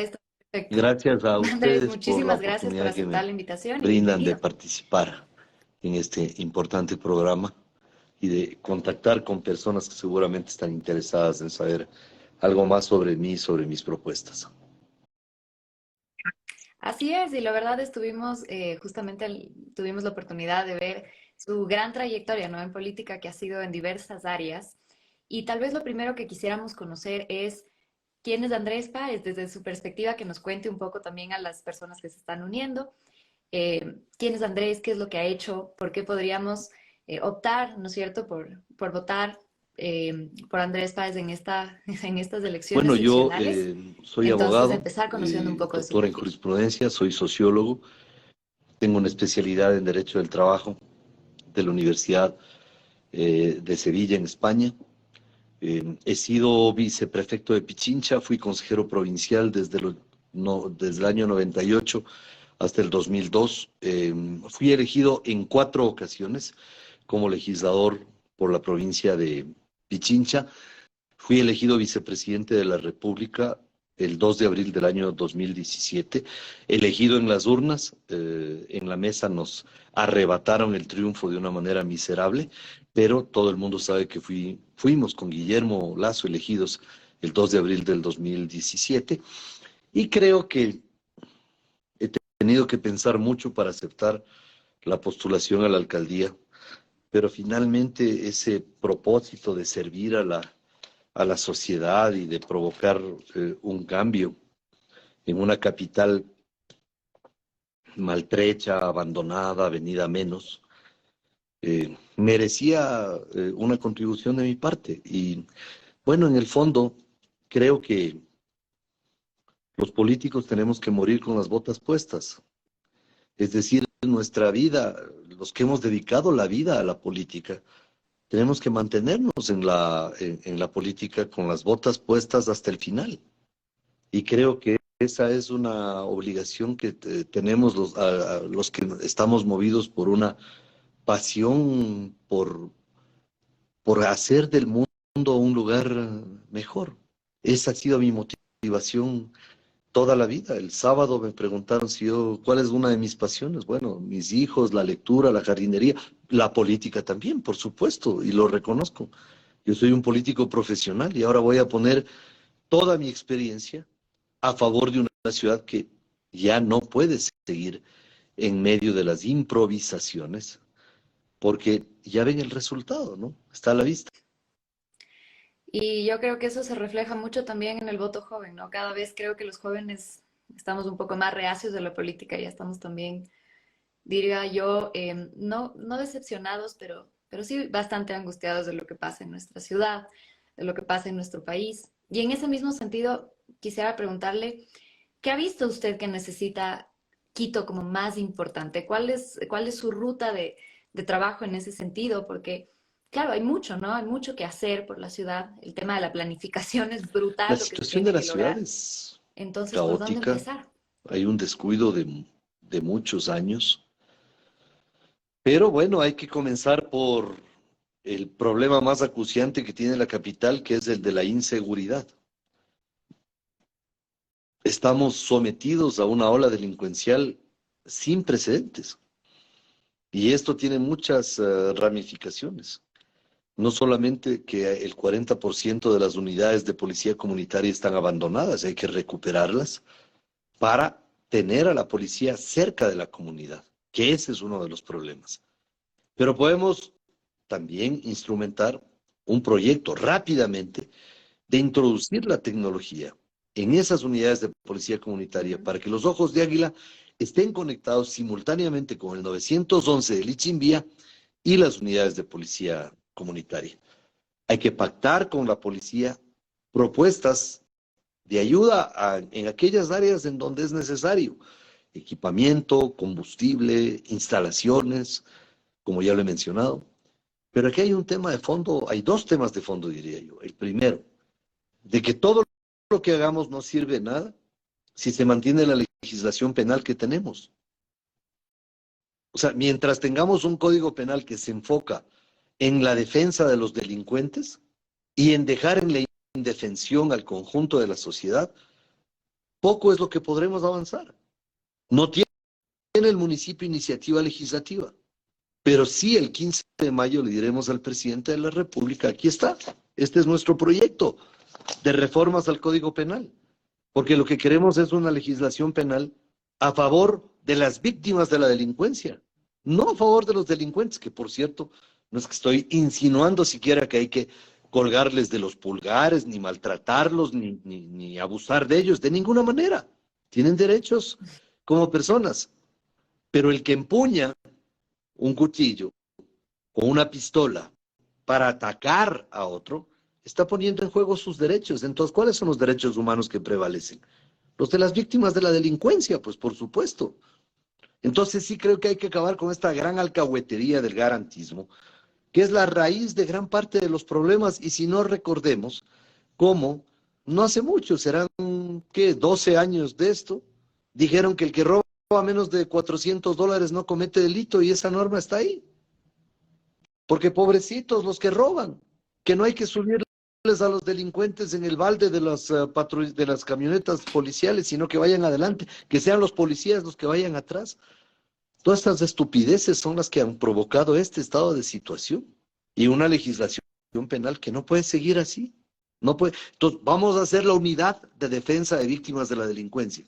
está perfecto. Gracias a Andrés, ustedes por la muchísimas gracias por oportunidad que aceptar me la invitación y brindan de bienvenido. participar en este importante programa y de contactar con personas que seguramente están interesadas en saber algo más sobre mí, sobre mis propuestas. Así es, y la verdad estuvimos, justamente tuvimos la oportunidad de ver su gran trayectoria, ¿no? En política que ha sido en diversas áreas. Y tal vez lo primero que quisiéramos conocer es quién es Andrés Páez, desde su perspectiva, que nos cuente un poco también a las personas que se están uniendo. Quién es Andrés, qué es lo que ha hecho, por qué podríamos optar, ¿no es cierto?, por votar por Andrés Páez en en estas elecciones Bueno, yo seccionales. soy Entonces, abogado, empezar conociendo un poco de su doctor en perfil. jurisprudencia, soy sociólogo, tengo una especialidad en Derecho del Trabajo de la Universidad de Sevilla, en España. He sido viceprefecto de Pichincha, fui consejero provincial desde el año 98 hasta el 2002. Fui elegido en 4 ocasiones como legislador por la provincia de Pichincha. Fui elegido vicepresidente de la República el 2 de abril del año 2017, elegido en las urnas. En la mesa nos arrebataron el triunfo de una manera miserable, pero todo el mundo sabe que fuimos con Guillermo Lasso elegidos el 2 de abril del 2017, y creo que he tenido que pensar mucho para aceptar la postulación a la alcaldía, pero finalmente ese propósito de servir a la sociedad y de provocar un cambio en una capital maltrecha, abandonada, venida a menos, merecía una contribución de mi parte. Y bueno, en el fondo, creo que los políticos tenemos que morir con las botas puestas. Es decir, nuestra vida, los que hemos dedicado la vida a la política, tenemos que mantenernos en la política con las botas puestas hasta el final. Y creo que esa es una obligación que tenemos a los que estamos movidos por una pasión por hacer del mundo un lugar mejor. Esa ha sido mi motivación toda la vida. El sábado me preguntaron cuál es una de mis pasiones. Bueno, mis hijos, la lectura, la jardinería, la política también, por supuesto, y lo reconozco. Yo soy un político profesional y ahora voy a poner toda mi experiencia a favor de una ciudad que ya no puede seguir en medio de las improvisaciones, porque ya ven el resultado, ¿no? Está a la vista. Y yo creo que eso se refleja mucho también en el voto joven, ¿no? Cada vez creo que los jóvenes estamos un poco más reacios de la política, ya estamos también, diría yo, no decepcionados, pero sí bastante angustiados de lo que pasa en nuestra ciudad, de lo que pasa en nuestro país. Y en ese mismo sentido, quisiera preguntarle, ¿qué ha visto usted que necesita Quito como más importante? Cuál es su ruta de trabajo en ese sentido? Porque, claro, hay mucho, ¿no? Hay mucho que hacer por la ciudad. El tema de la planificación es La brutal lo que se situación de tiene la que ciudad lograr. es Entonces, ¿por dónde caótica, empezar? hay un descuido de muchos años, pero bueno, hay que comenzar por el problema más acuciante que tiene la capital, que es el de la inseguridad. Estamos sometidos a una ola delincuencial sin precedentes. Y esto tiene muchas ramificaciones. No solamente que el 40% de las unidades de policía comunitaria están abandonadas, hay que recuperarlas para tener a la policía cerca de la comunidad, que ese es uno de los problemas. Pero podemos también instrumentar un proyecto rápidamente de introducir la tecnología en esas unidades de policía comunitaria para que los ojos de águila estén conectados simultáneamente con el 911 de Lichimbía y las unidades de policía comunitaria. Hay que pactar con la policía propuestas de ayuda en aquellas áreas en donde es necesario: equipamiento, combustible, instalaciones, como ya lo he mencionado. Pero aquí hay un tema de fondo, hay dos temas de fondo, diría yo. El primero, de que todo lo que hagamos no sirve de nada si se mantiene la legislación penal que tenemos. O sea, mientras tengamos un código penal que se enfoca en la defensa de los delincuentes y en dejar en la indefensión al conjunto de la sociedad, poco es lo que podremos avanzar. No tiene el municipio iniciativa legislativa, pero sí el 15 de mayo le diremos al presidente de la República, aquí está, este es nuestro proyecto de reformas al Código Penal, porque lo que queremos es una legislación penal a favor de las víctimas de la delincuencia, no a favor de los delincuentes, que por cierto, no es que estoy insinuando siquiera que hay que colgarles de los pulgares, ni maltratarlos, ni abusar de ellos, de ninguna manera. Tienen derechos como personas, pero el que empuña un cuchillo o una pistola para atacar a otro, está poniendo en juego sus derechos. Entonces, ¿cuáles son los derechos humanos que prevalecen? Los de las víctimas de la delincuencia, pues por supuesto. Entonces sí creo que hay que acabar con esta gran alcahuetería del garantismo, que es la raíz de gran parte de los problemas, y si no recordemos cómo no hace mucho, serán, ¿qué?, 12 años de esto, dijeron que el que roba menos de $400 no comete delito, y esa norma está ahí. Porque pobrecitos los que roban, que no hay que subirles a los delincuentes en el balde de de las camionetas policiales, sino que vayan adelante, que sean los policías los que vayan atrás. Todas estas estupideces son las que han provocado este estado de situación y una legislación penal que no puede seguir así. No puede. Entonces, vamos a hacer la unidad de defensa de víctimas de la delincuencia,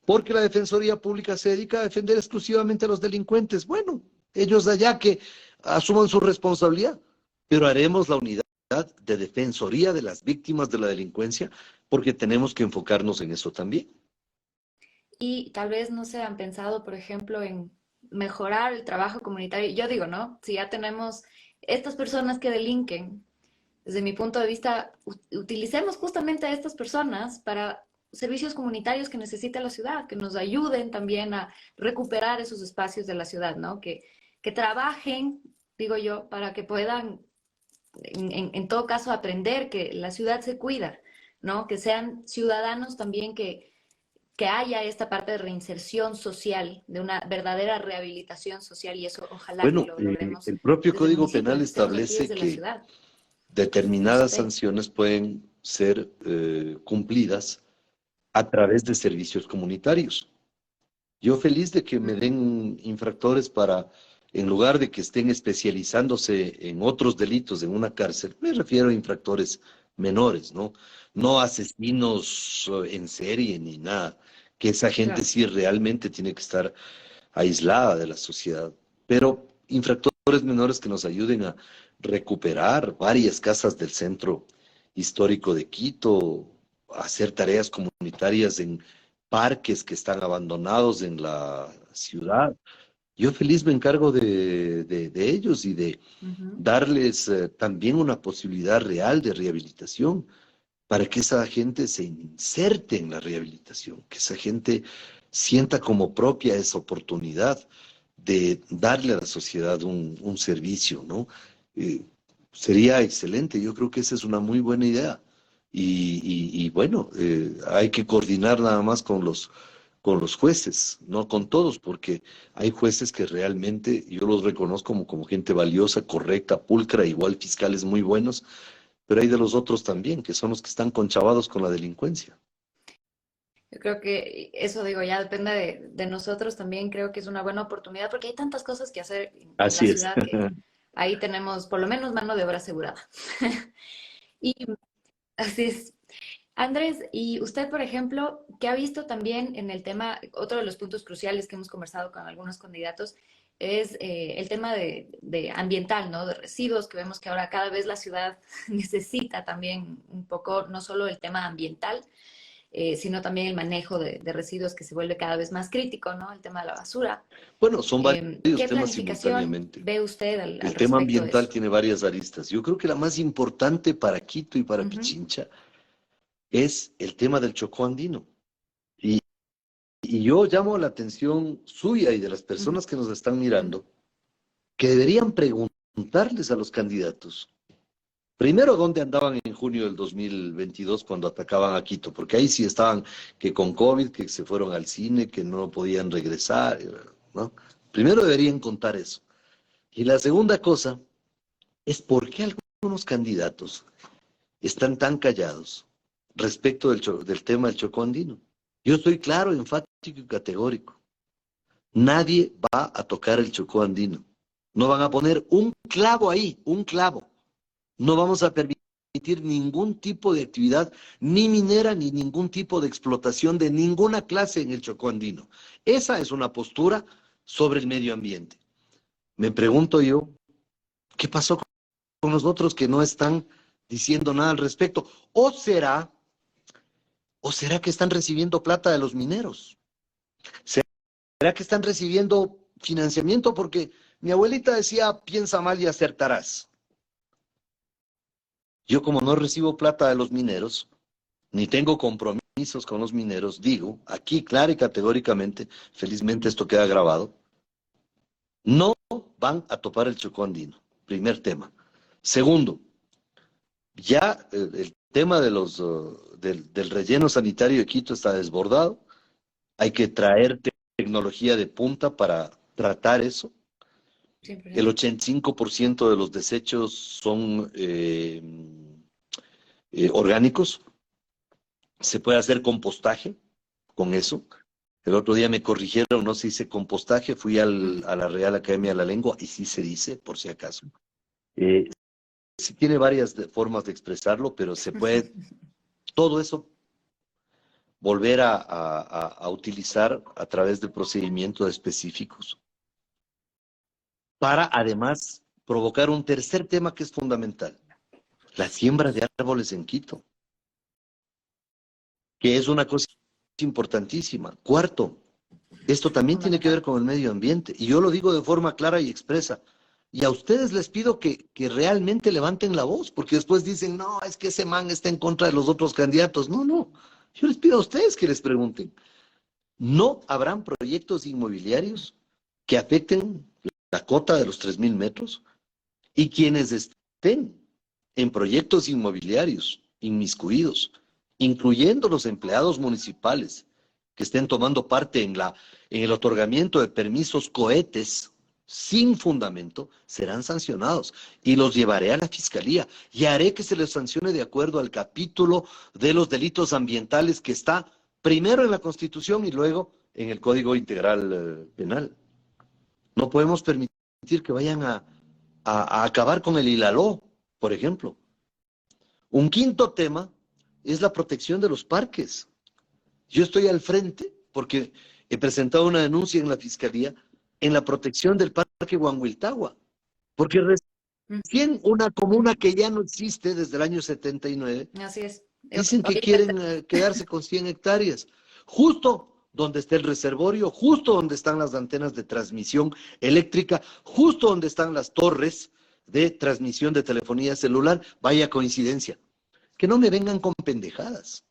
porque la Defensoría Pública se dedica a defender exclusivamente a los delincuentes. Bueno, ellos de allá que asuman su responsabilidad, pero haremos la unidad de defensoría de las víctimas de la delincuencia, porque tenemos que enfocarnos en eso también. Y tal vez no se han pensado, por ejemplo, en mejorar el trabajo comunitario. Yo digo, ¿no? Si ya tenemos estas personas que delinquen, desde mi punto de vista, utilicemos justamente a estas personas para servicios comunitarios que necesita la ciudad, que nos ayuden también a recuperar esos espacios de la ciudad, ¿no? Que trabajen, digo yo, para que puedan, en todo caso, aprender que la ciudad se cuida, ¿no? Que sean ciudadanos también que haya esta parte de reinserción social, de una verdadera rehabilitación social, y eso ojalá que Bueno, lo logremos el propio desde el Código municipio, Penal desde que estemos aquí establece desde la que ciudad. No determinadas sé. sanciones pueden ser cumplidas a través de servicios comunitarios. Yo feliz de que me Ujú. den infractores para, en lugar de que estén especializándose en otros delitos en una cárcel, me refiero a infractores menores, ¿no? No asesinos en serie ni nada, que esa gente Claro. sí realmente tiene que estar aislada de la sociedad, pero infractores menores que nos ayuden a recuperar varias casas del centro histórico de Quito, a hacer tareas comunitarias en parques que están abandonados en la ciudad. Yo feliz me encargo de ellos y de Ujú. darles también una posibilidad real de rehabilitación para que esa gente se inserte en la rehabilitación, que esa gente sienta como propia esa oportunidad de darle a la sociedad un servicio, ¿no? Eh, Sería excelente, yo creo que esa es una muy buena idea. Y bueno, hay que coordinar nada más con los jueces, no con todos, porque hay jueces que realmente yo los reconozco como gente valiosa, correcta, pulcra, igual fiscales muy buenos, pero hay de los otros también, que son los que están conchavados con la delincuencia. Yo creo que eso, digo, ya depende de nosotros también. Creo que es una buena oportunidad porque hay tantas cosas que hacer en la Así es. ciudad que ahí tenemos por lo menos mano de obra asegurada. Y así es. Andrés, y usted, por ejemplo, ¿qué ha visto también en el tema? Otro de los puntos cruciales que hemos conversado con algunos candidatos es el tema de ambiental, ¿no? De residuos, que vemos que ahora cada vez la ciudad necesita también un poco, no solo el tema ambiental, sino también el manejo de residuos, que se vuelve cada vez más crítico, ¿no? El tema de la basura. Bueno, son varios ¿Qué temas planificación simultáneamente. ve usted al El tema respecto de ambiental eso? tiene varias aristas. Yo creo que la más importante para Quito y para Ujú, Pichincha es el tema del Chocó andino. Y, y yo llamo la atención suya y de las ujú, personas que nos están mirando, que deberían preguntarles a los candidatos, primero, dónde andaban en junio del 2022 cuando atacaban a Quito, porque ahí sí estaban que con COVID, que se fueron al cine, que no podían regresar, ¿no? Primero deberían contar eso. Y la segunda cosa es por qué algunos candidatos están tan callados respecto del tema del Chocó andino. Yo soy claro, enfático y categórico. Nadie va a tocar el Chocó andino. No van a poner un clavo ahí, un clavo. No vamos a permitir ningún tipo de actividad, ni minera, ni ningún tipo de explotación de ninguna clase en el Chocó andino. Esa es una postura sobre el medio ambiente. Me pregunto yo, ¿qué pasó con los otros que no están diciendo nada al respecto? ¿O será que están recibiendo plata de los mineros? ¿Será que están recibiendo financiamiento? Porque mi abuelita decía, piensa mal y acertarás. Yo como no recibo plata de los mineros, ni tengo compromisos con los mineros, digo, aquí clara y categóricamente, felizmente esto queda grabado, no van a topar el Chocó andino. Primer tema. Segundo, ya el tema de del relleno sanitario de Quito está desbordado. Hay que traer tecnología de punta para tratar eso. El 100%. 85% de los desechos son orgánicos. Se puede hacer compostaje con eso. El otro día me corrigieron, no se dice compostaje, fui a la Real Academia de la Lengua y sí se dice, por si acaso. Eh, sí tiene varias formas de expresarlo, pero se puede todo eso volver a utilizar a través de procedimientos específicos para además provocar un tercer tema que es fundamental, la siembra de árboles en Quito, que es una cosa importantísima. Cuarto, esto también tiene que Fundamental. ver con el medio ambiente, y yo lo digo de forma clara y expresa. Y a ustedes les pido que realmente levanten la voz, porque después dicen, no, es que ese man está en contra de los otros candidatos. No, no. Yo les pido a ustedes que les pregunten. No habrán proyectos inmobiliarios que afecten la cota de los 3.000 metros, y quienes estén en proyectos inmobiliarios inmiscuidos, incluyendo los empleados municipales que estén tomando parte en el otorgamiento de permisos cohetes sin fundamento, serán sancionados y los llevaré a la fiscalía y haré que se les sancione de acuerdo al capítulo de los delitos ambientales que está primero en la Constitución y luego en el Código Integral Penal. No podemos permitir que vayan a acabar con el Ilaló, por ejemplo. Un quinto tema es la protección de los parques. Yo estoy al frente porque he presentado una denuncia en la Fiscalía en la protección del Parque Huanhuiltagua, porque recién una comuna que ya no existe desde el año 79, Así es. dicen que Ahorita quieren quedarse con 100 hectáreas, justo donde está el reservorio, justo donde están las antenas de transmisión eléctrica, justo donde están las torres de transmisión de telefonía celular. Vaya coincidencia. Que no me vengan con pendejadas.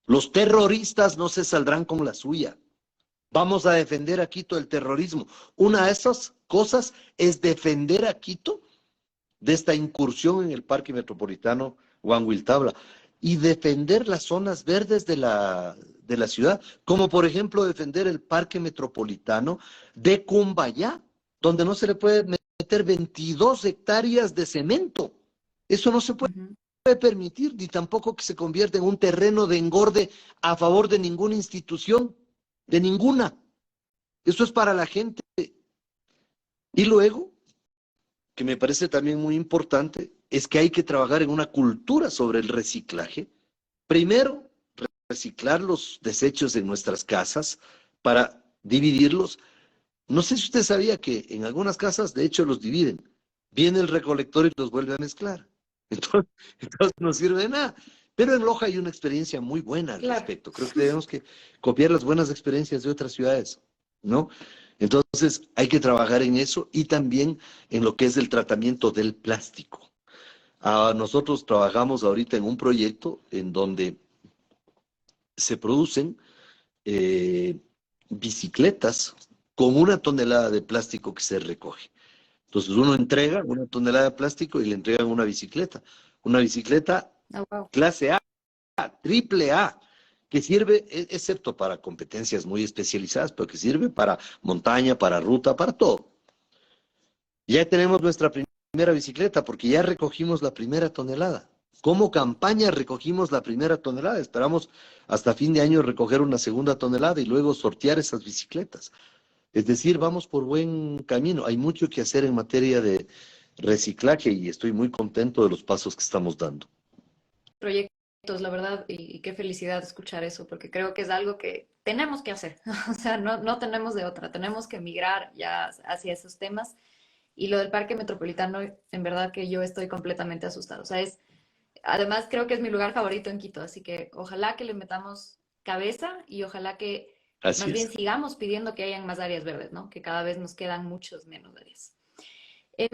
Los terroristas no se saldrán con la suya. Vamos a defender a Quito del terrorismo. Una de esas cosas es defender a Quito de esta incursión en el Parque Metropolitano Huanhuiltabla y defender las zonas verdes de la ciudad, como por ejemplo defender el Parque Metropolitano de Cumbayá, donde no se le puede meter 22 hectáreas de cemento. Eso no se puede ujú. permitir, ni tampoco que se convierta en un terreno de engorde a favor de ninguna institución, de ninguna. Eso es para la gente. Y luego, que me parece también muy importante, es que hay que trabajar en una cultura sobre el reciclaje. Primero, reciclar los desechos de nuestras casas para dividirlos. No sé si usted sabía que en algunas casas, de hecho, los dividen. Viene el recolector y los vuelve a mezclar. Entonces, entonces no sirve de nada. Pero en Loja hay una experiencia muy buena al Claro. respecto. Creo que tenemos que copiar las buenas experiencias de otras ciudades, ¿no? Entonces hay que trabajar en eso y también en lo que es el tratamiento del plástico. Nosotros trabajamos ahorita en un proyecto en donde se producen eh, bicicletas con 1 tonelada de plástico que se recoge. Entonces uno entrega 1 tonelada de plástico y le entregan una bicicleta Oh, wow. clase A, triple A, que sirve, excepto para competencias muy especializadas, pero que sirve para montaña, para ruta, para todo. Ya tenemos nuestra primera bicicleta porque ya recogimos la primera tonelada. Como campaña recogimos la primera tonelada, esperamos hasta fin de año recoger una segunda tonelada y luego sortear esas bicicletas. Es decir, vamos por buen camino. Hay mucho que hacer en materia de reciclaje y estoy muy contento de los pasos que estamos dando. Proyectos, la verdad, y qué felicidad escuchar eso, porque creo que es algo que tenemos que hacer. O sea, no tenemos de otra, tenemos que migrar ya hacia esos temas. Y lo del parque metropolitano, en verdad que yo estoy completamente asustada. O sea, además creo que es mi lugar favorito en Quito, así que ojalá que le metamos cabeza y ojalá que Así más bien es. sigamos pidiendo que hayan más áreas verdes, ¿no? Que cada vez nos quedan muchos menos áreas. Eh,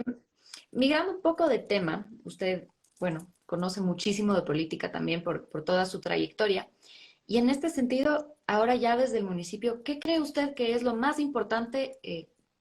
Migrando un poco de tema, usted, bueno, conoce muchísimo de política también por toda su trayectoria. Y en este sentido, ahora ya desde el municipio, ¿qué cree usted que es lo más importante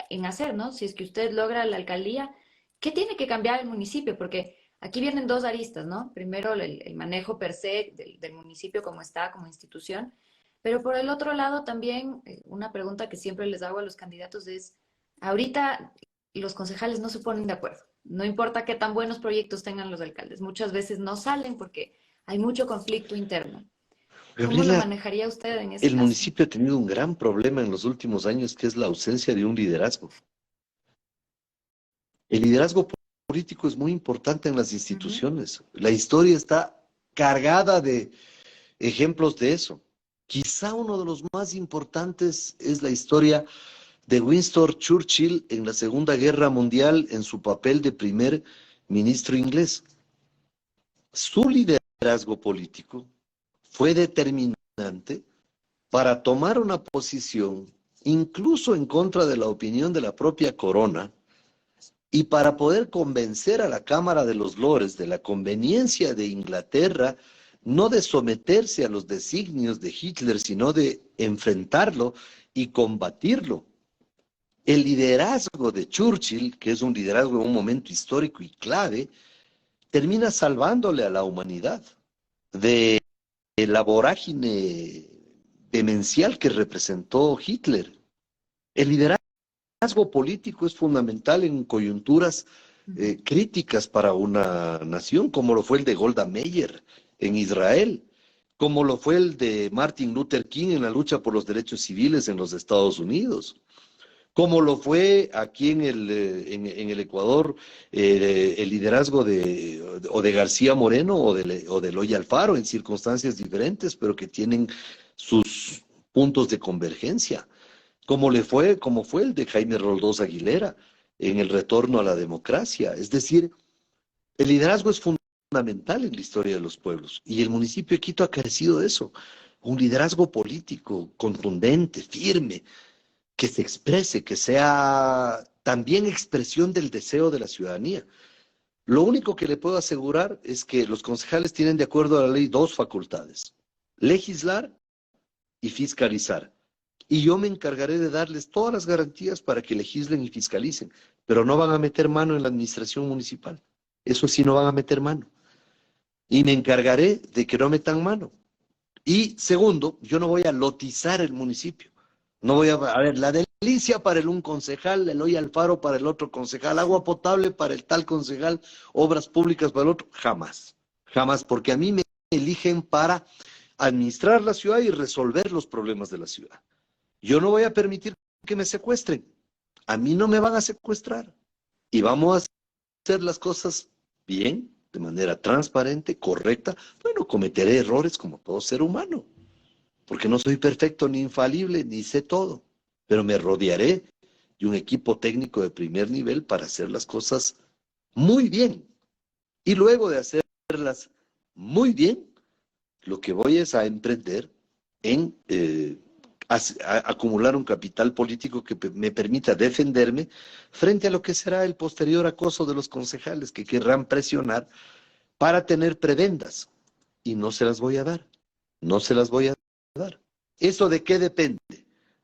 en hacer, ¿no? Si es que usted logra la alcaldía, ¿qué tiene que cambiar el municipio? Porque aquí vienen dos aristas, ¿no? Primero, el manejo per se del municipio como está, como institución, pero por el otro lado también una pregunta que siempre les hago a los candidatos es, ahorita los concejales no se ponen de acuerdo. No importa qué tan buenos proyectos tengan los alcaldes, muchas veces no salen porque hay mucho conflicto interno. ¿Cómo lo Gabriela, manejaría usted en ese el caso? municipio ha tenido un gran problema en los últimos años, que es la ausencia de un liderazgo. El liderazgo político es muy importante en las Ujú. instituciones. La historia está cargada de ejemplos de eso. Quizá uno de los más importantes es la historia de Winston Churchill en la Segunda Guerra Mundial en su papel de primer ministro inglés. Su liderazgo político fue determinante para tomar una posición, incluso en contra de la opinión de la propia corona, y para poder convencer a la Cámara de los Lores de la conveniencia de Inglaterra, no de someterse a los designios de Hitler, sino de enfrentarlo y combatirlo. El liderazgo de Churchill, que es un liderazgo en un momento histórico y clave, termina salvándole a la humanidad de la vorágine demencial que representó Hitler. El liderazgo político es fundamental en coyunturas Ujú. críticas para una nación, como lo fue el de Golda Meir en Israel, como lo fue el de Martin Luther King en la lucha por los derechos civiles en los Estados Unidos, como lo fue aquí en el Ecuador, el liderazgo o de García Moreno o de Eloy Alfaro en circunstancias diferentes, pero que tienen sus puntos de convergencia, como fue el de Jaime Roldós Aguilera en el retorno a la democracia. Es decir, el liderazgo es fundamental en la historia de los pueblos y el municipio de Quito ha carecido de eso, un liderazgo político contundente, firme, que se exprese, que sea también expresión del deseo de la ciudadanía. Lo único que le puedo asegurar es que los concejales tienen, de acuerdo a la ley, dos facultades: legislar y fiscalizar. Y yo me encargaré de darles todas las garantías para que legislen y fiscalicen, pero no van a meter mano en la administración municipal. Eso sí, no van a meter mano. Y me encargaré de que no metan mano. Y segundo, yo no voy a lotizar el municipio. No voy a ver, la delicia para un concejal, Eloy Alfaro para el otro concejal, agua potable para el tal concejal, obras públicas para el otro, jamás. Jamás, porque a mí me eligen para administrar la ciudad y resolver los problemas de la ciudad. Yo no voy a permitir que me secuestren. A mí no me van a secuestrar. Y vamos a hacer las cosas bien, de manera transparente, correcta. Bueno, cometeré errores como todo ser humano, porque no soy perfecto ni infalible, ni sé todo, pero me rodearé de un equipo técnico de primer nivel para hacer las cosas muy bien. Y luego de hacerlas muy bien, lo que voy es a emprender en acumular un capital político que me permita defenderme frente a lo que será el posterior acoso de los concejales que querrán presionar para tener prebendas. Y no se las voy a dar. No se las voy a dar. ¿Eso de qué depende?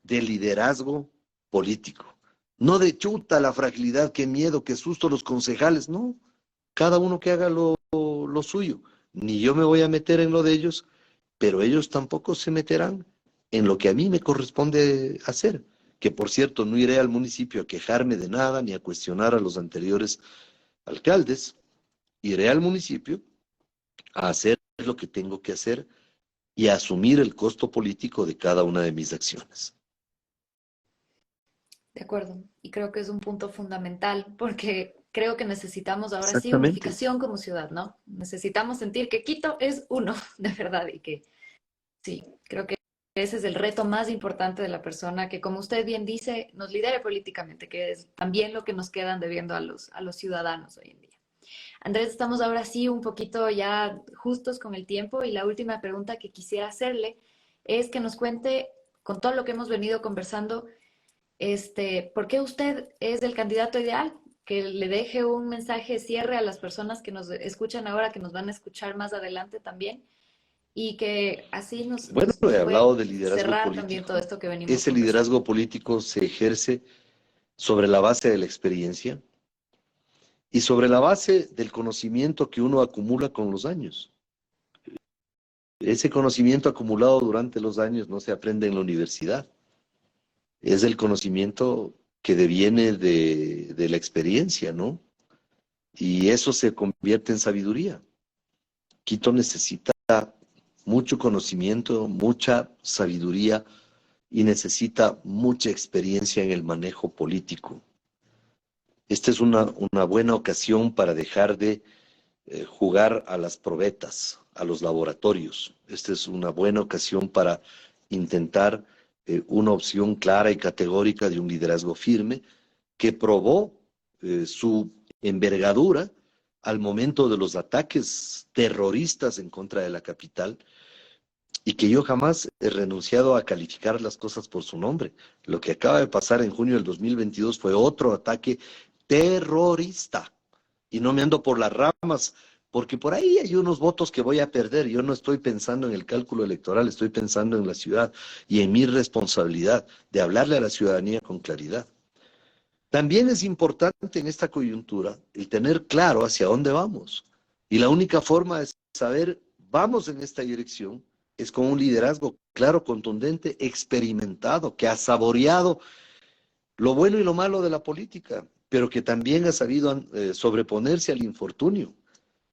Del liderazgo político. No de chuta la fragilidad, qué miedo, qué susto los concejales. No, cada uno que haga lo suyo. Ni yo me voy a meter en lo de ellos, pero ellos tampoco se meterán en lo que a mí me corresponde hacer. Que por cierto, no iré al municipio a quejarme de nada ni a cuestionar a los anteriores alcaldes. Iré al municipio a hacer lo que tengo que hacer y a asumir el costo político de cada una de mis acciones. De acuerdo. Y creo que es un punto fundamental porque creo que necesitamos ahora sí Exactamente. unificación como ciudad, ¿no? Necesitamos sentir que Quito es uno, de verdad, y que sí, creo que ese es el reto más importante de la persona que, como usted bien dice, nos lidere políticamente, que es también lo que nos quedan debiendo a los ciudadanos hoy en día. Andrés, estamos ahora sí un poquito ya justos con el tiempo y la última pregunta que quisiera hacerle es que nos cuente, con todo lo que hemos venido conversando, ¿por qué usted es el candidato ideal? Que le deje un mensaje de cierre a las personas que nos escuchan ahora, que nos van a escuchar más adelante también, y que así Bueno, he nos hablado puede de liderazgo cerrar también todo político. esto que venimos Ese conversando. liderazgo político se ejerce sobre la base de la experiencia y sobre la base del conocimiento que uno acumula con los años. Ese conocimiento acumulado durante los años no se aprende en la universidad, es el conocimiento que deviene de la experiencia, ¿no? Y eso se convierte en sabiduría. Quito necesita mucho conocimiento, mucha sabiduría y necesita mucha experiencia en el manejo político. Esta es una buena ocasión para dejar de jugar a las probetas, a los laboratorios. Esta es una buena ocasión para intentar una opción clara y categórica de un liderazgo firme que probó su envergadura al momento de los ataques terroristas en contra de la capital y que yo jamás he renunciado a calificar las cosas por su nombre. Lo que acaba de pasar en junio del 2022 fue otro ataque terrorista y no me ando por las ramas, porque por ahí hay unos votos que voy a perder. Yo no estoy pensando en el cálculo electoral, estoy pensando en la ciudad y en mi responsabilidad de hablarle a la ciudadanía con claridad. También es importante en esta coyuntura el tener claro hacia dónde vamos. Y la única forma de saber vamos en esta dirección es con un liderazgo claro, contundente, experimentado, que ha saboreado lo bueno y lo malo de la política, pero que también ha sabido sobreponerse al infortunio.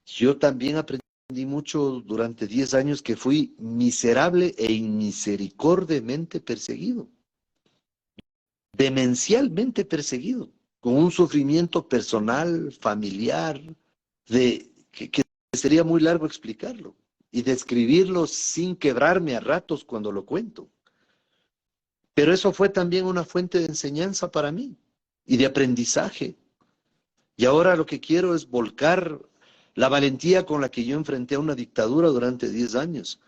Yo también aprendí mucho durante 10 años que fui miserable e inmisericordiamente perseguido, demencialmente perseguido, con un sufrimiento personal, familiar, que sería muy largo explicarlo y describirlo sin quebrarme a ratos cuando lo cuento. Pero eso fue también una fuente de enseñanza para mí y de aprendizaje. Y ahora lo que quiero es volcar la valentía con la que yo enfrenté a una dictadura durante 10 años,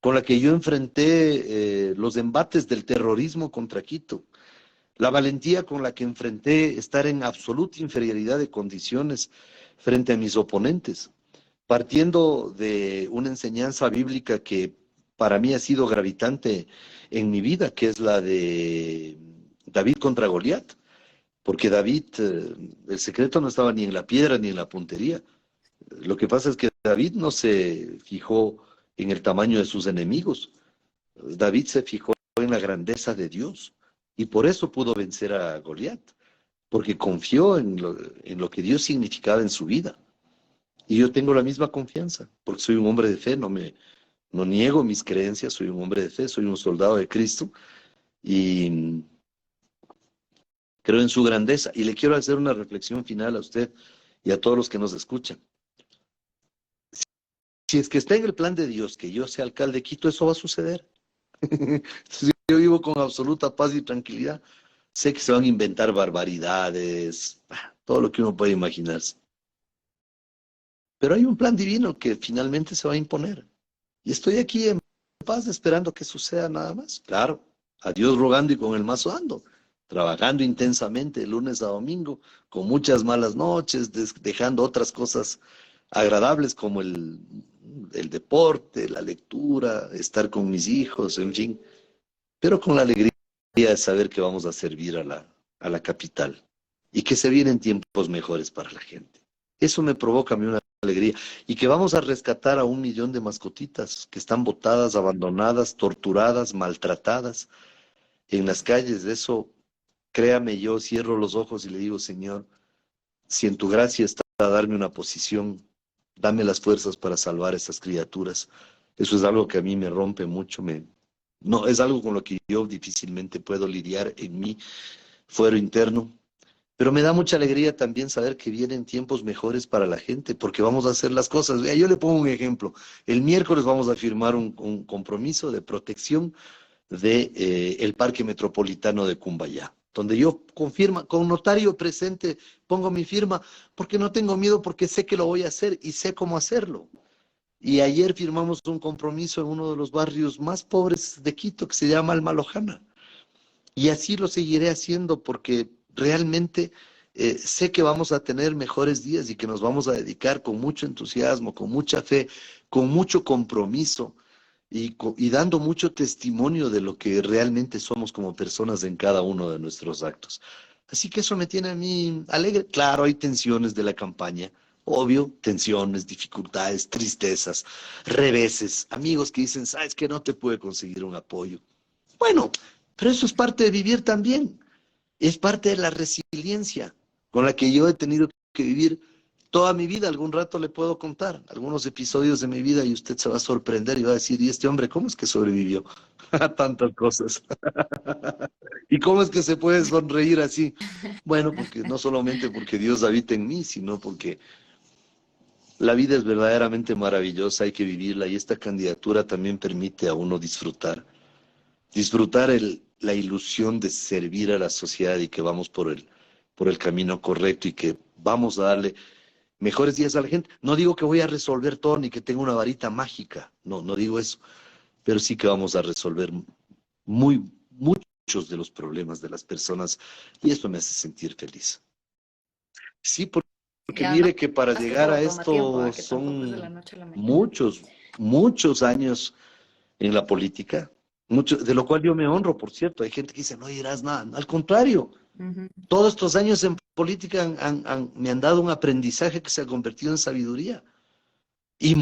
con la que yo enfrenté los embates del terrorismo contra Quito, la valentía con la que enfrenté estar en absoluta inferioridad de condiciones frente a mis oponentes, partiendo de una enseñanza bíblica que para mí ha sido gravitante en mi vida, que es la de David contra Goliat, porque David, el secreto no estaba ni en la piedra ni en la puntería. Lo que pasa es que David no se fijó en el tamaño de sus enemigos. David se fijó en la grandeza de Dios y por eso pudo vencer a Goliat, porque confió en lo que Dios significaba en su vida. Y yo tengo la misma confianza, porque soy un hombre de fe, no niego mis creencias, soy un hombre de fe, soy un soldado de Cristo y creo en su grandeza. Y le quiero hacer una reflexión final a usted y a todos los que nos escuchan. Si es que está en el plan de Dios que yo sea alcalde de Quito, eso va a suceder. Entonces, yo vivo con absoluta paz y tranquilidad. Sé que se van a inventar barbaridades, todo lo que uno puede imaginarse. Pero hay un plan divino que finalmente se va a imponer. Y estoy aquí en paz esperando que suceda nada más. Claro, a Dios rogando y con el mazo dando. Trabajando intensamente de lunes a domingo, con muchas malas noches, dejando otras cosas agradables como el deporte, la lectura, estar con mis hijos, en fin, pero con la alegría de saber que vamos a servir a la capital y que se vienen tiempos mejores para la gente. Eso me provoca a mí una alegría. Y que vamos a rescatar a 1 millón de mascotitas que están botadas, abandonadas, torturadas, maltratadas en las calles. De eso, créame, yo cierro los ojos y le digo, Señor, si en tu gracia está a darme una posición dame las fuerzas para salvar a esas criaturas. Eso es algo que a mí me rompe mucho, no, es algo con lo que yo difícilmente puedo lidiar en mi fuero interno. Pero me da mucha alegría también saber que vienen tiempos mejores para la gente, porque vamos a hacer las cosas. Vea, yo le pongo un ejemplo. El miércoles vamos a firmar un compromiso de protección de, el Parque Metropolitano de Cumbayá, donde yo confirma, con notario presente, pongo mi firma, porque no tengo miedo, porque sé que lo voy a hacer y sé cómo hacerlo. Y ayer firmamos un compromiso en uno de los barrios más pobres de Quito, que se llama Almalojana. Y así lo seguiré haciendo porque realmente sé que vamos a tener mejores días y que nos vamos a dedicar con mucho entusiasmo, con mucha fe, con mucho compromiso y dando mucho testimonio de lo que realmente somos como personas en cada uno de nuestros actos. Así que eso me tiene a mí alegre. Claro, hay tensiones de la campaña, obvio, tensiones, dificultades, tristezas, reveses, amigos que dicen, sabes que no te puede conseguir un apoyo. Bueno, pero eso es parte de vivir también. Es parte de la resiliencia con la que yo he tenido que vivir toda mi vida. Algún rato le puedo contar algunos episodios de mi vida y usted se va a sorprender y va a decir, ¿y este hombre cómo es que sobrevivió a tantas cosas? ¿Y cómo es que se puede sonreír así? Bueno, porque no solamente porque Dios habita en mí, sino porque la vida es verdaderamente maravillosa, hay que vivirla y esta candidatura también permite a uno disfrutar la ilusión de servir a la sociedad y que vamos por el camino correcto y que vamos a darle mejores días a la gente. No digo que voy a resolver todo ni que tenga una varita mágica, no, no digo eso, pero sí que vamos a resolver muchos de los problemas de las personas y esto me hace sentir feliz. Sí, porque Y mire además que para que llegar todo a toma tiempo, esto que tampoco es de la son noche a la mañana. muchos años en la política, mucho, de lo cual yo me honro, por cierto. Hay gente que dice, no dirás nada. Al contrario, Ujú. todos estos años en política me han dado un aprendizaje que se ha convertido en sabiduría. Y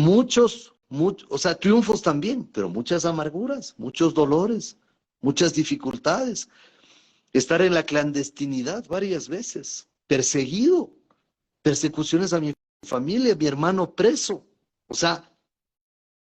o sea, triunfos también, pero muchas amarguras, muchos dolores, muchas dificultades. Estar en la clandestinidad varias veces, perseguido, persecuciones a mi familia, mi hermano preso. O sea,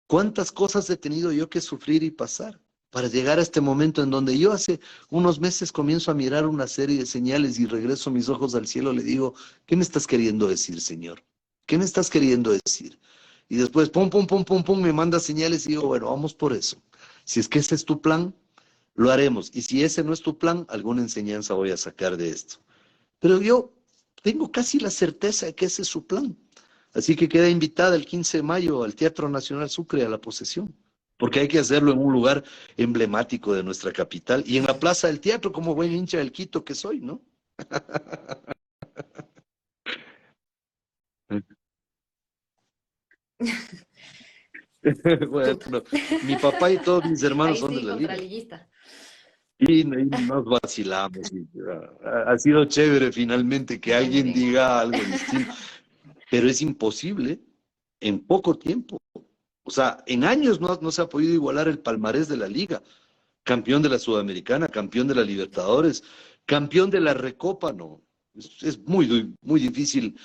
¿cuántas cosas he tenido yo que sufrir y pasar para llegar a este momento en donde yo hace unos meses comienzo a mirar una serie de señales y regreso mis ojos al cielo, le digo, ¿qué me estás queriendo decir, Señor? ¿Qué me estás queriendo decir? Y después, pum, pum, pum, pum, pum, me manda señales y digo, bueno, vamos por eso. Si es que ese es tu plan, lo haremos. Y si ese no es tu plan, alguna enseñanza voy a sacar de esto. Pero yo tengo casi la certeza de que ese es su plan. Así que queda invitada el 15 de mayo al Teatro Nacional Sucre a la posesión, porque hay que hacerlo en un lugar emblemático de nuestra capital y en la Plaza del Teatro, como buen hincha del Quito que soy, ¿no? Chuta. Bueno, mi papá y todos mis hermanos Ahí son de sí, la Liga contraliguista. y nos vacilamos. Ha sido chévere finalmente que Ay, muy alguien bien. diga algo distinto, pero es imposible en poco tiempo. O sea, en años no se ha podido igualar el palmarés de la Liga. Campeón de la Sudamericana, campeón de la Libertadores, campeón de la Recopa, no. Es muy difícil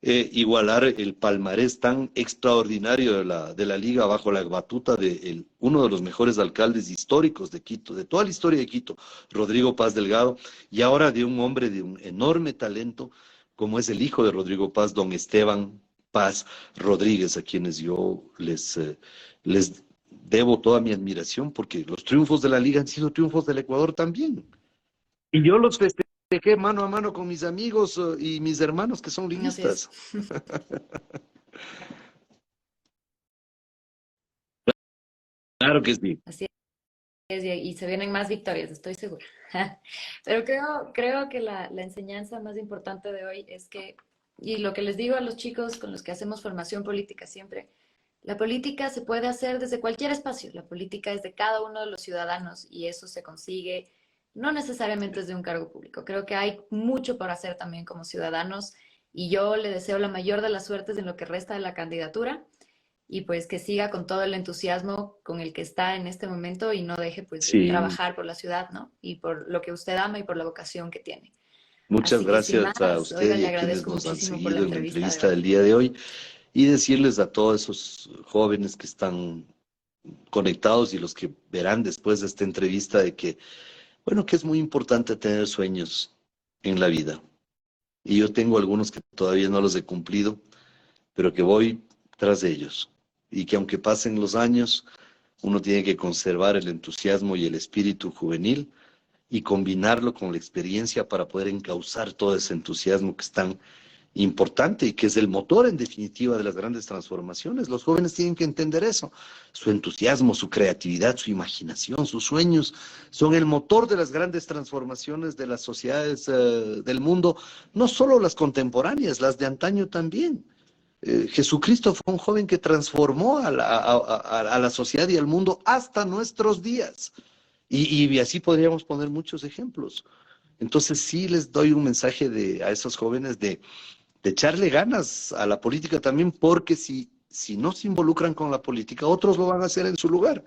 igualar el palmarés tan extraordinario de la liga bajo la batuta de uno de los mejores alcaldes históricos de Quito, de toda la historia de Quito, Rodrigo Paz Delgado, y ahora de un hombre de un enorme talento, como es el hijo de Rodrigo Paz, don Esteban Paz Rodríguez, a quienes yo les debo toda mi admiración, porque los triunfos de la liga han sido triunfos del Ecuador también. Y yo los festejé mano a mano con mis amigos y mis hermanos que son Así es. liguistas. Claro que sí. Así es. Y se vienen más victorias, estoy segura. Pero creo que la enseñanza más importante de hoy es que, y lo que les digo a los chicos con los que hacemos formación política siempre, la política se puede hacer desde cualquier espacio. La política es de cada uno de los ciudadanos y eso se consigue no necesariamente desde un cargo público. Creo que hay mucho por hacer también como ciudadanos y yo le deseo la mayor de las suertes en lo que resta de la candidatura y pues que siga con todo el entusiasmo con el que está en este momento y no deje pues de Sí, trabajar por la ciudad, ¿no? Y por lo que usted ama y por la vocación que tiene. muchas Así que sin gracias a más, usted oiga, y le a quienes agradezco nos han muchísimo por la seguido en la entrevista, de entrevista verdad. del día de hoy. y decirles a todos esos jóvenes que están conectados y los que verán después de esta entrevista de que, bueno, que es muy importante tener sueños en la vida. Y yo tengo algunos que todavía no los he cumplido, pero que voy tras de ellos. Y que aunque pasen los años, uno tiene que conservar el entusiasmo y el espíritu juvenil y combinarlo con la experiencia para poder encauzar todo ese entusiasmo que es tan importante y que es el motor en definitiva de las grandes transformaciones. Los jóvenes tienen que entender eso. Su entusiasmo, su creatividad, su imaginación, sus sueños son el motor de las grandes transformaciones de las sociedades del mundo, no solo las contemporáneas, las de antaño también. Jesucristo fue un joven que transformó a la sociedad y al mundo hasta nuestros días. Y así podríamos poner muchos ejemplos. Entonces sí les doy un mensaje a esos jóvenes de echarle ganas a la política también, porque si no se involucran con la política, otros lo van a hacer en su lugar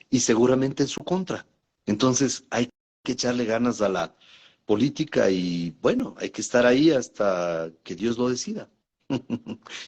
y seguramente en su contra. Entonces hay que echarle ganas a la política y bueno, hay que estar ahí hasta que Dios lo decida.